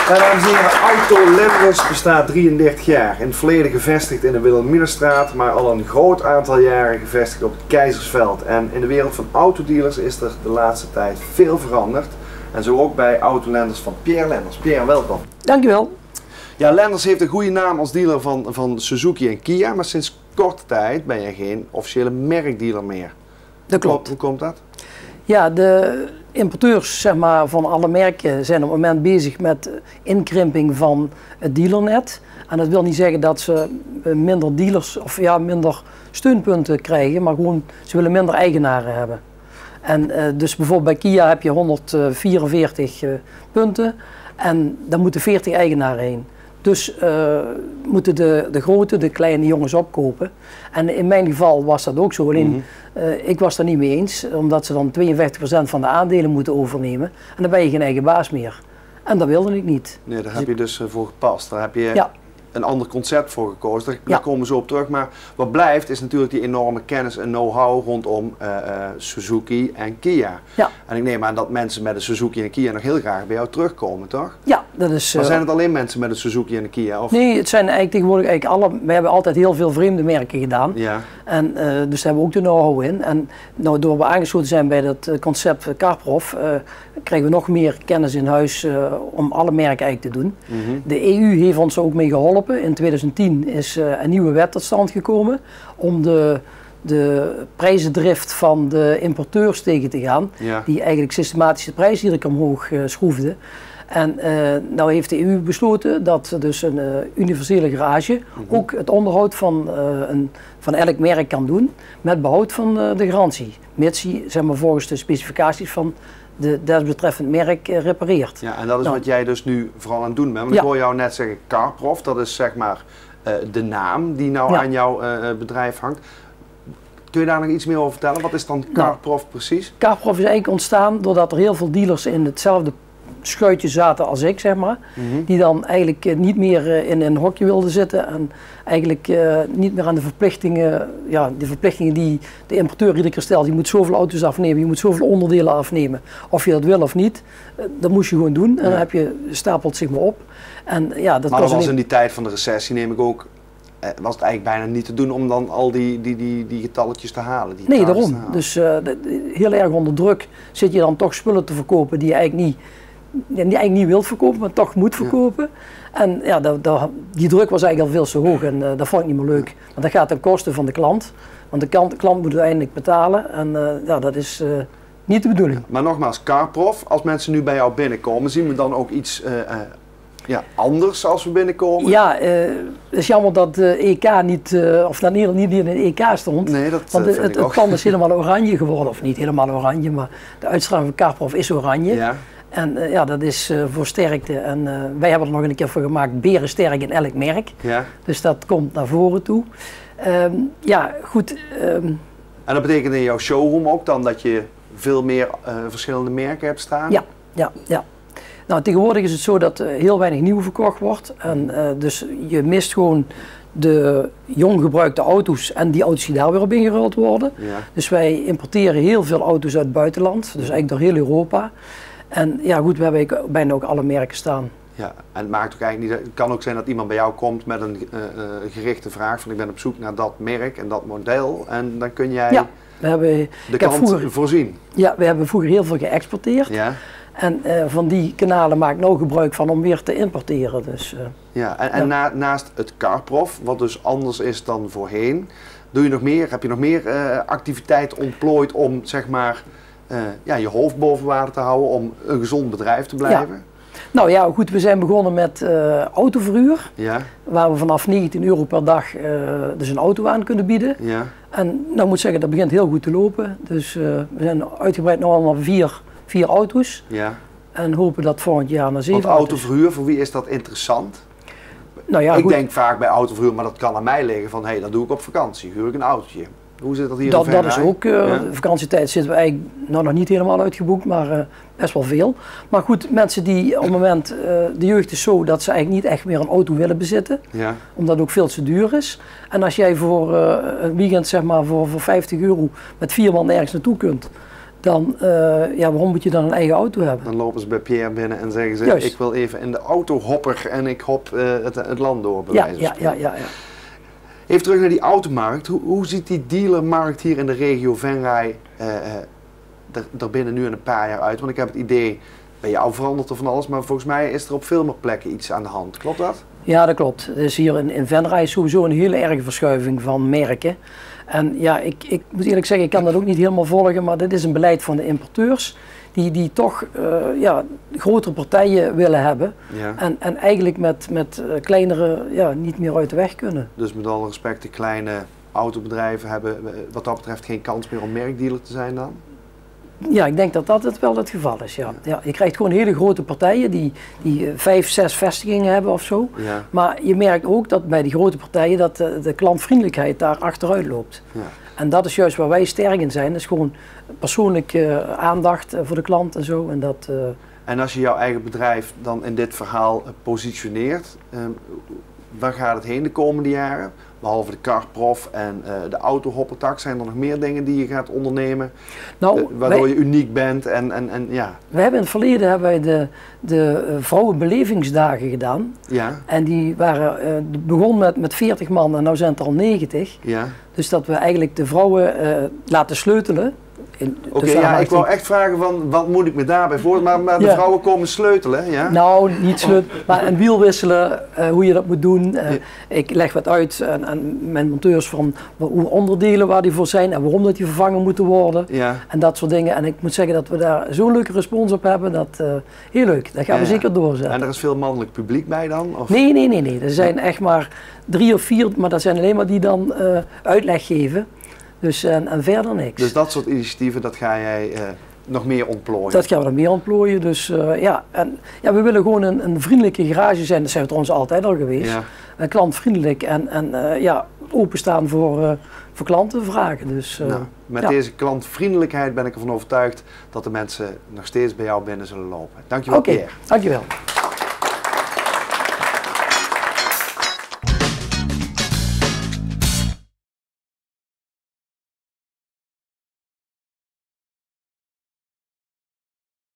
Ja, dames en heren, Auto Lenders bestaat 33 jaar. In het verleden gevestigd in de Wilhelminastraat, maar al een groot aantal jaren gevestigd op het Keizersveld. En in de wereld van autodealers is er de laatste tijd veel veranderd. En zo ook bij Auto Lenders van Pierre Lenders. Pierre, welkom. Dankjewel. Ja, Lenders heeft een goede naam als dealer van Suzuki en Kia, maar sinds korte tijd ben je geen officiële merkdealer meer. Dat klopt. Hoe komt dat? Ja, de importeurs zeg maar, van alle merken zijn op het moment bezig met inkrimping van het dealernet. En dat wil niet zeggen dat ze minder dealers of ja, minder steunpunten krijgen, maar gewoon ze willen minder eigenaren hebben. En dus bijvoorbeeld bij Kia heb je 144 punten en daar moeten 40 eigenaren heen. Dus moeten de grote, de kleine jongens opkopen. En in mijn geval was dat ook zo. Alleen ik was daar niet mee eens, omdat ze dan 52% van de aandelen moeten overnemen. En dan ben je geen eigen baas meer. En dat wilde ik niet. Nee, daar heb je dus voor gepast. Daar heb je een ander concept voor gekozen. Daar komen we zo op terug. Maar wat blijft is natuurlijk die enorme kennis en know-how rondom Suzuki en Kia. Ja. En ik neem aan dat mensen met een Suzuki en een Kia nog heel graag bij jou terugkomen, toch? Ja, dat is... Maar zijn het alleen mensen met een Suzuki en een Kia? Of? Nee, het zijn eigenlijk tegenwoordig alle... We hebben altijd heel veel vreemde merken gedaan. Ja. En dus daar hebben we ook de know-how in. En nou, door we aangesloten zijn bij dat concept CarProf, krijgen we nog meer kennis in huis om alle merken eigenlijk te doen. De EU heeft ons ook mee geholpen. In 2010 is een nieuwe wet tot stand gekomen om de prijzendrift van de importeurs tegen te gaan, die eigenlijk systematisch de prijs iedere keer omhoog schroefden. En nou heeft de EU besloten dat dus een universele garage ook het onderhoud van elk merk kan doen met behoud van de garantie, mits hij zeg maar, volgens de specificaties van de desbetreffend merk repareert. Ja, en dat is wat jij dus nu vooral aan het doen bent. Want ik hoor jou net zeggen CarProf, dat is zeg maar de naam die nou aan jouw bedrijf hangt. Kun je daar nog iets meer over vertellen? Wat is dan CarProf precies? CarProf is eigenlijk ontstaan doordat er heel veel dealers in hetzelfde schuitje zaten als ik, zeg maar. Die dan eigenlijk niet meer in een hokje wilden zitten en eigenlijk niet meer aan de verplichtingen, de verplichtingen die de importeur iedere keer stelt. Je moet zoveel auto's afnemen, je moet zoveel onderdelen afnemen. Of je dat wil of niet, dat moest je gewoon doen. En dan heb je, stapelt zich maar op. En, ja, dat was in die tijd van de recessie, neem ik ook, was het eigenlijk bijna niet te doen om dan al die getalletjes te halen. Nee, daarom. Dus heel erg onder druk zit je dan toch spullen te verkopen die je eigenlijk niet wilt verkopen, maar toch moet verkopen. Ja. En ja, die druk was eigenlijk al veel te hoog en dat vond ik niet meer leuk. Want dat gaat ten koste van de klant. Want de klant moet uiteindelijk betalen en dat is niet de bedoeling. Maar nogmaals, CarProf, als mensen nu bij jou binnenkomen, zien we dan ook iets anders als we binnenkomen? Ja, het is jammer dat de EK niet, of dat Nederland niet in de EK stond. Nee, want het plan is helemaal oranje geworden, of niet helemaal oranje, maar de uitstraling van CarProf is oranje. Ja. En dat is voor sterkte. En wij hebben er nog een keer voor gemaakt, berensterk in elk merk. Ja. Dus dat komt naar voren toe. Goed. En dat betekent in jouw showroom ook dan dat je veel meer verschillende merken hebt staan? Ja. Nou, tegenwoordig is het zo dat heel weinig nieuw verkocht wordt. En dus je mist gewoon de jong gebruikte auto's en die auto's die daar weer op ingeruild worden. Ja. Dus wij importeren heel veel auto's uit het buitenland, dus eigenlijk door heel Europa. En ja goed, we hebben bijna ook alle merken staan. Ja, en het maakt ook eigenlijk niet. Het kan ook zijn dat iemand bij jou komt met een gerichte vraag van ik ben op zoek naar dat merk en dat model en dan kun jij de klant voorzien. Ja, we hebben vroeger heel veel geëxporteerd. Ja. En van die kanalen maak ik nou gebruik van om weer te importeren. Dus, naast het CarProf, wat dus anders is dan voorheen, doe je nog meer? Heb je nog meer activiteit ontplooid om zeg maar je hoofd boven water te houden, om een gezond bedrijf te blijven? Ja. Nou ja, goed, we zijn begonnen met autoverhuur, waar we vanaf €19 per dag dus een auto aan kunnen bieden. Ja. En nou moet ik zeggen, dat begint heel goed te lopen. Dus we zijn uitgebreid nu al naar vier auto's en hopen dat volgend jaar naar 7 auto's. Want autoverhuur, voor wie is dat interessant? Nou ja, ik denk vaak bij autoverhuur, maar dat kan aan mij liggen van dat doe ik op vakantie, huur ik een autootje. Hoe zit dat hier? Dat is ook, vakantietijd zitten we eigenlijk nog niet helemaal uitgeboekt, maar best wel veel. Maar goed, mensen die op het moment, de jeugd is zo dat ze eigenlijk niet echt meer een auto willen bezitten, omdat het ook veel te duur is. En als jij voor een weekend zeg maar voor €50 met 4 man ergens naartoe kunt, dan ja, waarom moet je dan een eigen auto hebben? Dan lopen ze bij Pierre binnen en zeggen ze, Juist. ik wil even in de autohopper en ik hop het land door. Bij wijze van spreken. Ja. Even terug naar die automarkt. Hoe ziet die dealermarkt hier in de regio Venray er binnen nu een paar jaar uit? Want ik heb het idee, bij jou verandert er van alles, maar volgens mij is er op veel meer plekken iets aan de hand. Klopt dat? Ja, dat klopt. Dus hier in Venray sowieso een hele erge verschuiving van merken. En ja, ik moet eerlijk zeggen, ik kan dat ook niet helemaal volgen, maar dit is een beleid van de importeurs die toch ja, grotere partijen willen hebben en eigenlijk met kleinere niet meer uit de weg kunnen. Dus met alle respect, de kleine autobedrijven hebben wat dat betreft geen kans meer om merkdealer te zijn dan? Ja, ik denk dat dat het wel het geval is, ja. Je krijgt gewoon hele grote partijen die 5, 6 vestigingen hebben of zo. Ja. Maar je merkt ook dat bij die grote partijen dat de klantvriendelijkheid daar achteruit loopt. Ja. En dat is juist waar wij sterk in zijn. Dat is gewoon persoonlijke aandacht voor de klant en zo. En als je jouw eigen bedrijf dan in dit verhaal positioneert, waar gaat het heen de komende jaren? Behalve de Carprof en de autohoppertak, zijn er nog meer dingen die je gaat ondernemen, waardoor je uniek bent ja. We hebben in het verleden de vrouwenbelevingsdagen gedaan. Ja. En die begon met 40 man en nu zijn het er al 90. Ja. Dus dat we eigenlijk de vrouwen laten sleutelen. Oké, ja, ik wou echt vragen van wat moet ik me daarbij voor, maar de vrouwen komen sleutelen, ja? Nou, niet sleutelen, maar een wiel wisselen, hoe je dat moet doen. Ik leg wat uit aan mijn monteurs van hoe onderdelen waar die voor zijn en waarom dat die vervangen moeten worden. Ja. En dat soort dingen. En ik moet zeggen dat we daar zo'n leuke respons op hebben, dat heel leuk. Dat gaan we zeker doorzetten. En er is veel mannelijk publiek bij dan? Of? Nee. Er zijn echt maar 3 of 4, maar dat zijn alleen maar die dan uitleg geven. Dus, en verder niks. Dus dat soort initiatieven, dat ga jij nog meer ontplooien? Dat gaan we nog meer ontplooien. Dus we willen gewoon een vriendelijke garage zijn. Dat zijn we trouwens altijd al geweest. Ja. Klantvriendelijk en openstaan voor klantenvragen. Dus, met deze klantvriendelijkheid ben ik ervan overtuigd dat de mensen nog steeds bij jou binnen zullen lopen. Dankjewel, Pierre. Dankjewel.